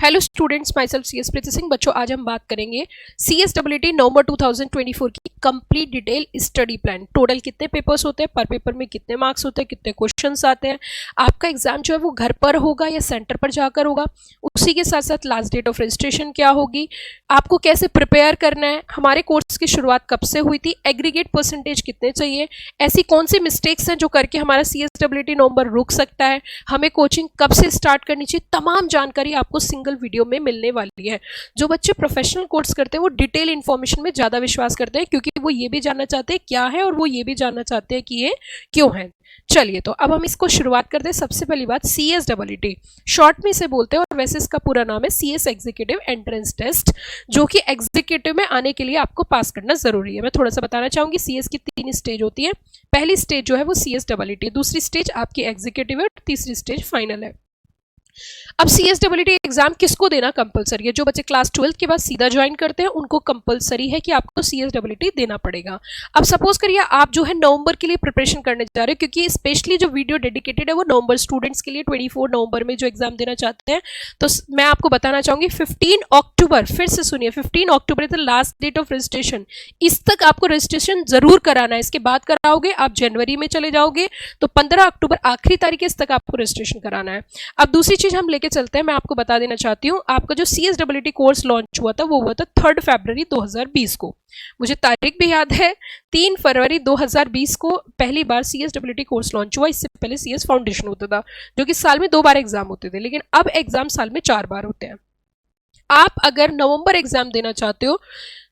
Hello students, my self CS प्रीति सिंह। बच्चों, आज हम बात करेंगे CSEE नवंबर 2024 की complete detail study plan. Total कितने पेपर्स होते हैं, पर पेपर में कितने मार्क्स होते हैं, कितने क्वेश्चंस आते हैं, आपका एग्जाम जो है वो घर पर होगा या सेंटर पर जाकर होगा, उसी के साथ साथ लास्ट डेट ऑफ रजिस्ट्रेशन क्या होगी, आपको कैसे प्रिपेयर करना है, हमारे कोर्स की शुरुआत कब से हुई थी, एग्रीगेट परसेंटेज कितने चाहिए, ऐसी कौन सी मिस्टेक्स हैं जो करके हमारा CSEE नवंबर रुक सकता है, हमें कोचिंग कब से स्टार्ट करनी चाहिए, तमाम जानकारी आपको सिंगल वीडियो में मिलने वाली है। जो बच्चे प्रोफेशनल कोर्स करते हैं वो डिटेल इंफॉर्मेशन में ज्यादा विश्वास करते हैं, क्योंकि वो ये भी जानना चाहते हैं क्या है और वो ये भी जानना चाहते हैं कि ये क्यों है। चलिए, तो अब हम इसको शुरुआत करते हैं। सबसे पहली बात, CSEE शॉर्ट में इसे बोलते हैं, और वैसे इसका पूरा नाम है CS एग्जीक्यूटिव एंट्रेंस टेस्ट, जो कि एग्जीक्यूटिव में आने के लिए आपको पास करना जरूरी है। मैं थोड़ा सा बताना चाहूंगी, CS की 3 स्टेज होती है। पहली स्टेज जो है वो CSEE, दूसरी स्टेज आपकी एग्जीक्यूटिव है, और तीसरी स्टेज फाइनल है। अब CSEE एग्जाम किसको देना कंपलसरी है? जो बच्चे क्लास 12 के बाद सीधा ज्वाइन करते हैं उनको कंपलसरी है कि आपको CSEE देना पड़ेगा। अब सपोज करिए आप जो है नवंबर के लिए प्रिपरेशन करने जा रहे हो, क्योंकि स्पेशली जो वीडियो डेडिकेटेड है वो नवंबर स्टूडेंट्स के लिए 24 नवंबर में जो एग्जाम देना चाहते हैं। तो मैं आपको बताना चाहूंगी 15 अक्टूबर, फिर से सुनिए, 15 October is the last date of registration. इस तक आपको रजिस्ट्रेशन जरूर कराना है। इसके बाद कराओगे आप जनवरी में चले जाओगे तो 15 अक्टूबर आखिरी तारीख है, इस तक आपको रजिस्ट्रेशन कराना है। अब दूसरी चीज हम लेके चलते हैं, मैं आपको बता देना चाहती हूँ, आपका जो CSEE कोर्स लॉन्च हुआ था वो हुआ था 3 फरवरी 2020 को। मुझे तारीख भी याद है, 3 फरवरी 2020 को पहली बार CSEE कोर्स लॉन्च हुआ। इससे पहले CS फाउंडेशन होता था, जो कि साल में 2 बार एग्जाम होते थे, लेकिन अब एग्जाम साल में 4 बार होते हैं। आप अगर नवंबर एग्जाम देना चाहते हो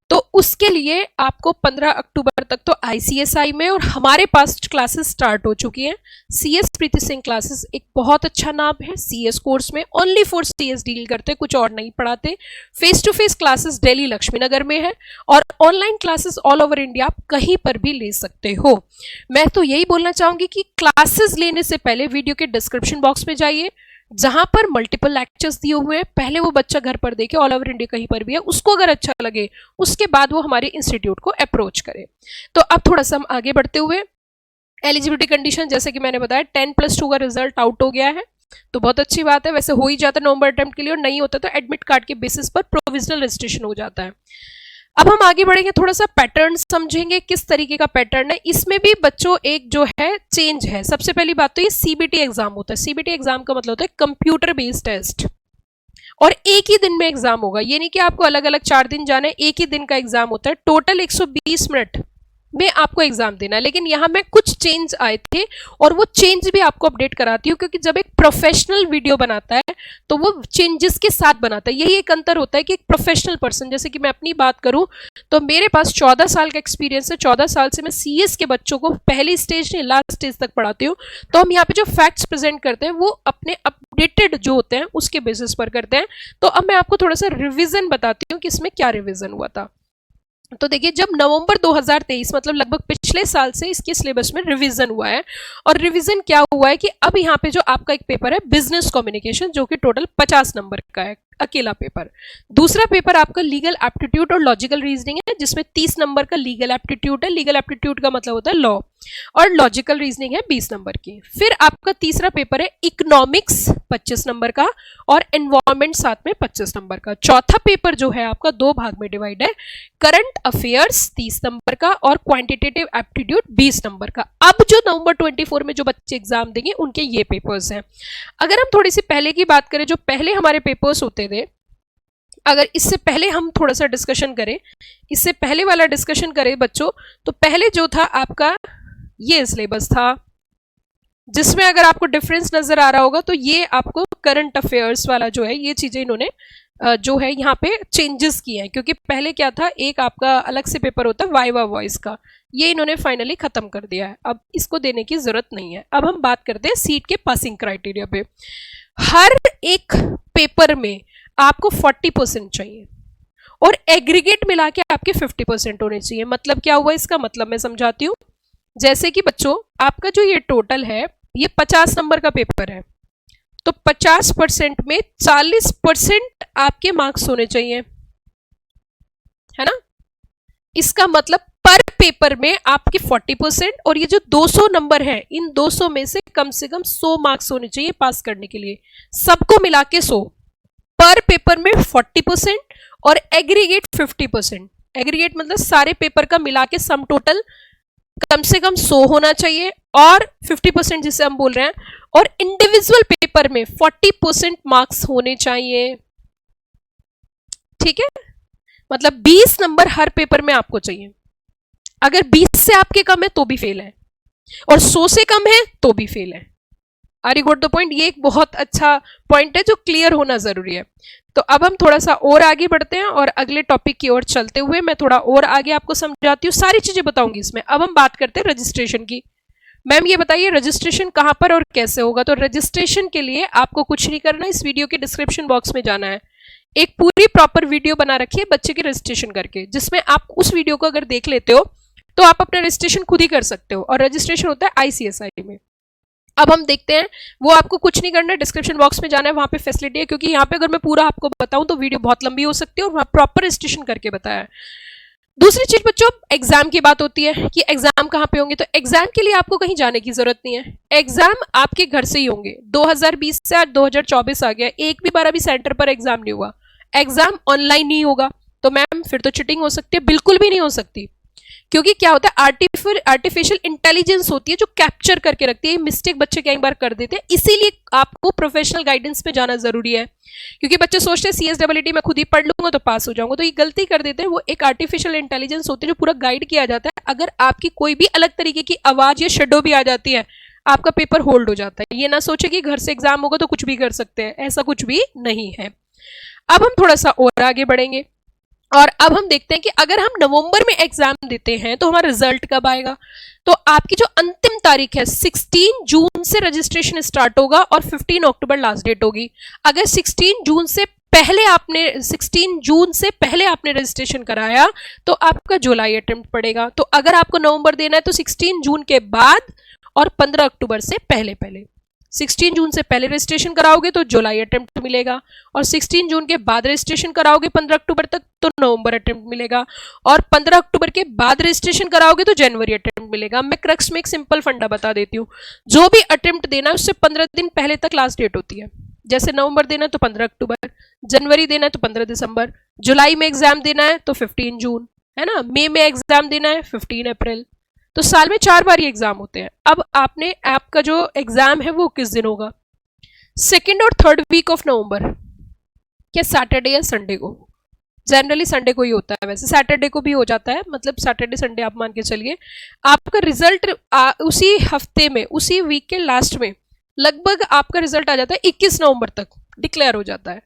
तो उसके लिए आपको 15 अक्टूबर तक तो ICSI में और हमारे पास क्लासेस स्टार्ट हो चुकी हैं। CS प्रीति सिंह क्लासेस एक बहुत अच्छा नाम है। CS कोर्स में ओनली फॉर CS डील करते, कुछ और नहीं पढ़ाते। Face to face classes Delhi Laxmi Nagar में है, और online classes all over India आप कहीं पर भी ले सकते हो। मैं तो यही बोलना चाहूंगी कि क्लासेस लेने से पहले वीडियो के डिस्क्रिप्शन बॉक्स में जाइए, जहां पर मल्टीपल लेक्चर्स दिए हुए हैं, पहले वो बच्चा घर पर देखे, ऑल ओवर इंडिया कहीं पर भी है, उसको अगर अच्छा लगे उसके बाद वो हमारे इंस्टीट्यूट को अप्रोच करे। तो अब थोड़ा सा हम आगे बढ़ते हुए, एलिजिबिलिटी कंडीशन जैसे कि मैंने बताया 10+2 का रिजल्ट आउट हो गया है, तो बहुत अच्छी बात है। वैसे हो ही जाता है नवंबर अटेम्प्ट के लिए, और नहीं होता तो एडमिट कार्ड के बेसिस पर प्रोविजनल रजिस्ट्रेशन हो जाता है। अब हम आगे बढ़ेंगे, थोड़ा सा पैटर्न समझेंगे, किस तरीके का पैटर्न है। इसमें भी बच्चों एक जो है चेंज है। सबसे पहली बात तो ये CBT एग्जाम होता है। CBT एग्जाम का मतलब होता है कंप्यूटर बेस्ड टेस्ट, और एक ही दिन में एग्जाम होगा। ये नहीं कि आपको अलग अलग 4 दिन जाना है, एक ही दिन का एग्जाम होता है। टोटल 120 मिनट में आपको एग्जाम देना है। लेकिन यहाँ में कुछ चेंज आए थे, और वो चेंज भी आपको अपडेट कराती हूँ, क्योंकि जब एक प्रोफेशनल वीडियो बनाता है तो वो चेंजेस के साथ बनाता है। यही एक अंतर होता है कि एक प्रोफेशनल पर्सन, जैसे कि मैं अपनी बात करूं तो मेरे पास 14 साल का एक्सपीरियंस है। 14 साल से मैं CS के बच्चों को पहली स्टेज नहीं लास्ट स्टेज तक पढ़ाती हूँ। तो हम यहाँ पे जो फैक्ट्स प्रेजेंट करते हैं वो अपने अपडेटेड जो होते हैं उसके बेसिस पर करते हैं। तो अब मैं आपको थोड़ा सा रिविजन बताती हूँ कि इसमें क्या रिविजन हुआ था। तो देखिए, जब नवंबर 2023 मतलब लगभग पिछले साल से इसके सिलेबस में रिवीजन हुआ है, और रिवीजन क्या हुआ है कि अब यहाँ पे जो आपका एक पेपर है बिजनेस कम्युनिकेशन, जो कि टोटल 50 नंबर का है, अकेला पेपर। दूसरा पेपर आपका लीगल एप्टीट्यूड और लॉजिकल रीजनिंग है, जिसमें 30 नंबर का लीगल एप्टीट्यूड है। लीगल एप्टीट्यूड का मतलब होता है लॉ, और लॉजिकल रीजनिंग है 20 नंबर की। फिर आपका तीसरा पेपर है इकोनॉमिक्स 25 नंबर का, और एनवायरमेंट साथ में 25 नंबर का। चौथा पेपर जो है आपका 2 भाग में डिवाइड है, करंट अफेयर्स 30 नंबर का, और क्वांटिटेटिव एप्टीट्यूड 20 नंबर का। अब जो नवंबर 24 में जो बच्चे एग्जाम देंगे उनके ये पेपर्स हैं। अगर हम थोड़ी सी पहले की बात करें, जो पहले हमारे पेपर्स होते थे, अगर इससे पहले हम थोड़ा सा डिस्कशन करें, इससे पहले वाला डिस्कशन करें बच्चों, तो पहले जो था आपका ये सिलेबस था, जिसमें अगर आपको डिफरेंस नजर आ रहा होगा तो ये आपको करंट अफेयर्स वाला जो है, ये चीजें इन्होंने जो है यहाँ पे चेंजेस किए हैं। क्योंकि पहले क्या था, एक आपका अलग से पेपर होता है वाइवा वॉइस का, ये इन्होंने फाइनली खत्म कर दिया है, अब इसको देने की जरूरत नहीं है। अब हम बात करते हैं सीट के पासिंग क्राइटेरिया पे। हर एक पेपर में आपको 40% चाहिए, और एग्रीगेट मिला के आपके 50% होने चाहिए। मतलब क्या हुआ इसका मतलब मैं समझाती हूँ। जैसे कि बच्चों, आपका जो ये टोटल है, ये 50 नंबर का पेपर है, तो 50% में 40% आपके मार्क्स होने चाहिए, है ना। इसका मतलब पर पेपर में आपके 40%, और ये जो 200 नंबर है, इन 200 में से कम 100 मार्क्स होने चाहिए पास करने के लिए। सबको मिला के 100 पर पेपर में 40% और एग्रीगेट 50%। एग्रीगेट मतलब सारे पेपर का मिला के सम टोटल कम से कम 100 होना चाहिए, और 50% जिसे हम बोल रहे हैं, और इंडिविजुअल पेपर में 40% मार्क्स होने चाहिए। ठीक है, मतलब 20 नंबर हर पेपर में आपको चाहिए। अगर 20 से आपके कम है तो भी फेल है, और 100 से कम है तो भी फेल है। Are you got the point? ये एक बहुत अच्छा पॉइंट है जो क्लियर होना जरूरी है। तो अब हम थोड़ा सा और आगे बढ़ते हैं और अगले टॉपिक की ओर चलते हुए मैं थोड़ा और आगे आपको समझाती हूँ, सारी चीजें बताऊंगी इसमें। अब हम बात करते हैं रजिस्ट्रेशन की। मैम ये बताइए रजिस्ट्रेशन कहाँ पर और कैसे होगा? तो रजिस्ट्रेशन के लिए आपको कुछ नहीं करना, इस वीडियो के डिस्क्रिप्शन बॉक्स में जाना है। एक पूरी प्रॉपर वीडियो बना रखी है बच्चे की रजिस्ट्रेशन करके, जिसमें आप उस वीडियो को अगर देख लेते हो तो आप अपना रजिस्ट्रेशन खुद ही कर सकते हो, और रजिस्ट्रेशन होता है आईसीएसआई में। अब हम देखते हैं, वो आपको कुछ नहीं करना है, डिस्क्रिप्शन बॉक्स में जाना है, वहां पे फैसिलिटी है, क्योंकि यहाँ पे अगर मैं पूरा आपको बताऊं तो वीडियो बहुत लंबी हो सकती है, और वहां प्रॉपर रजिस्ट्रेशन करके बताया है। दूसरी चीज बच्चों, एग्जाम की बात होती है कि एग्जाम कहाँ पे होंगे। तो एग्जाम के लिए आपको कहीं जाने की जरूरत नहीं है, एग्जाम आपके घर से ही होंगे। 2020 से आज 2024 आ गया, एक भी बार अभी सेंटर पर एग्जाम नहीं हुआ, एग्जाम ऑनलाइन नहीं होगा। तो मैम फिर तो चिटिंग हो सकती है? बिल्कुल भी नहीं हो सकती, क्योंकि क्या होता है, आर्टिफिशियल इंटेलिजेंस होती है जो कैप्चर करके रखती है। मिस्टेक बच्चे कई बार कर देते हैं, इसीलिए आपको प्रोफेशनल गाइडेंस में जाना जरूरी है। क्योंकि बच्चे सोचते हैं सीएसडब्ल्यूटी मैं खुद ही पढ़ लूंगा तो पास हो जाऊंगा, तो ये गलती कर देते हैं। वो एक आर्टिफिशियल इंटेलिजेंस होती है जो पूरा गाइड किया जाता है। अगर आपकी कोई भी अलग तरीके की आवाज या शेडो भी आ जाती है, आपका पेपर होल्ड हो जाता है। ये ना सोचे कि घर से एग्जाम होगा तो कुछ भी कर सकते हैं, ऐसा कुछ भी नहीं है। अब हम थोड़ा सा और आगे बढ़ेंगे, और अब हम देखते हैं कि अगर हम नवंबर में एग्जाम देते हैं तो हमारा रिजल्ट कब आएगा। तो आपकी जो अंतिम तारीख है 16 जून से रजिस्ट्रेशन स्टार्ट होगा और 15 अक्टूबर लास्ट डेट होगी। अगर 16 जून से पहले आपने रजिस्ट्रेशन कराया तो आपका जुलाई अटेम्प्ट पड़ेगा। तो अगर आपको नवंबर देना है तो 16 जून के बाद और 15 अक्टूबर से पहले 16 जून से पहले रजिस्ट्रेशन कराओगे तो जुलाई अटेम्प्ट मिलेगा, और 16 जून के बाद रजिस्ट्रेशन कराओगे 15 अक्टूबर तक तो नवंबर अटेम्प्ट मिलेगा, और 15 अक्टूबर के बाद रजिस्ट्रेशन कराओगे तो जनवरी अटेम्प्ट मिलेगा। मैं क्रक्स में एक सिंपल फंडा बता देती हूँ, जो भी अटेम्प्ट देना है उससे 15 दिन पहले तक लास्ट डेट होती है। जैसे नवंबर देना है तो 15 अक्टूबर, जनवरी देना है तो 15 दिसंबर, जुलाई में एग्जाम देना है तो 15 जून, है ना, मई में एग्जाम देना है 15 अप्रैल। तो साल में 4 बार ये एग्जाम होते हैं। अब आपका जो एग्जाम है वो किस दिन होगा? 2nd और 3rd वीक ऑफ नवंबर, क्या सैटरडे या संडे को? जनरली संडे को ही होता है, वैसे सैटरडे को भी हो जाता है, मतलब सैटरडे संडे आप मान के चलिए। आपका रिजल्ट उसी हफ्ते में, उसी वीक के लास्ट में लगभग आपका रिजल्ट आ जाता है 21 नवंबर तक डिक्लेयर हो जाता है।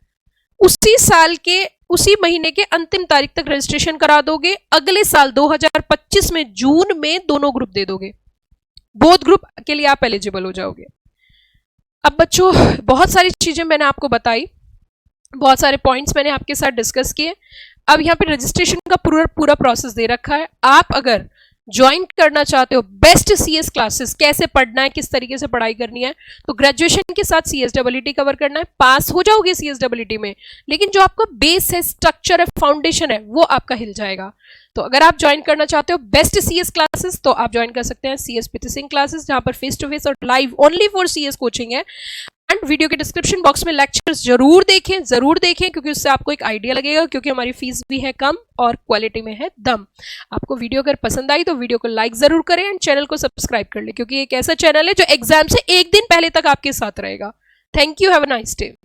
उसी साल के उसी महीने के अंतिम तारीख तक रजिस्ट्रेशन करा दोगे, अगले साल 2025 में जून में दोनों ग्रुप दे दोगे, बोथ ग्रुप के लिए आप एलिजिबल हो जाओगे। अब बच्चों बहुत सारी चीजें मैंने आपको बताई, बहुत सारे पॉइंट्स मैंने आपके साथ डिस्कस किए। अब यहाँ पे रजिस्ट्रेशन का पूरा प्रोसेस दे रखा है। आप अगर ज्वाइन करना चाहते हो बेस्ट सीएस क्लासेस, कैसे पढ़ना है, किस तरीके से पढ़ाई करनी है, तो ग्रेजुएशन के साथ सीएसडब्ल्यूटी कवर करना है, पास हो जाओगे सीएसडब्ल्यूटी में, लेकिन जो आपका बेस है, स्ट्रक्चर है, फाउंडेशन है, वो आपका हिल जाएगा। तो अगर आप ज्वाइन करना चाहते हो बेस्ट सीएस क्लासेस तो आप ज्वाइन कर सकते हैं सीएस पीटी सिंह क्लासेस, जहां पर फेस टू फेस और live only for CS coaching है। एंड वीडियो के डिस्क्रिप्शन बॉक्स में लेक्चर्स जरूर देखें क्योंकि उससे आपको एक आइडिया लगेगा, क्योंकि हमारी फीस भी है कम और क्वालिटी में है दम। आपको वीडियो अगर पसंद आई तो वीडियो को लाइक जरूर करें एंड चैनल को सब्सक्राइब कर ले, क्योंकि एक ऐसा चैनल है जो एग्जाम से एक दिन पहले तक आपके साथ रहेगा। Thank you, have a nice day.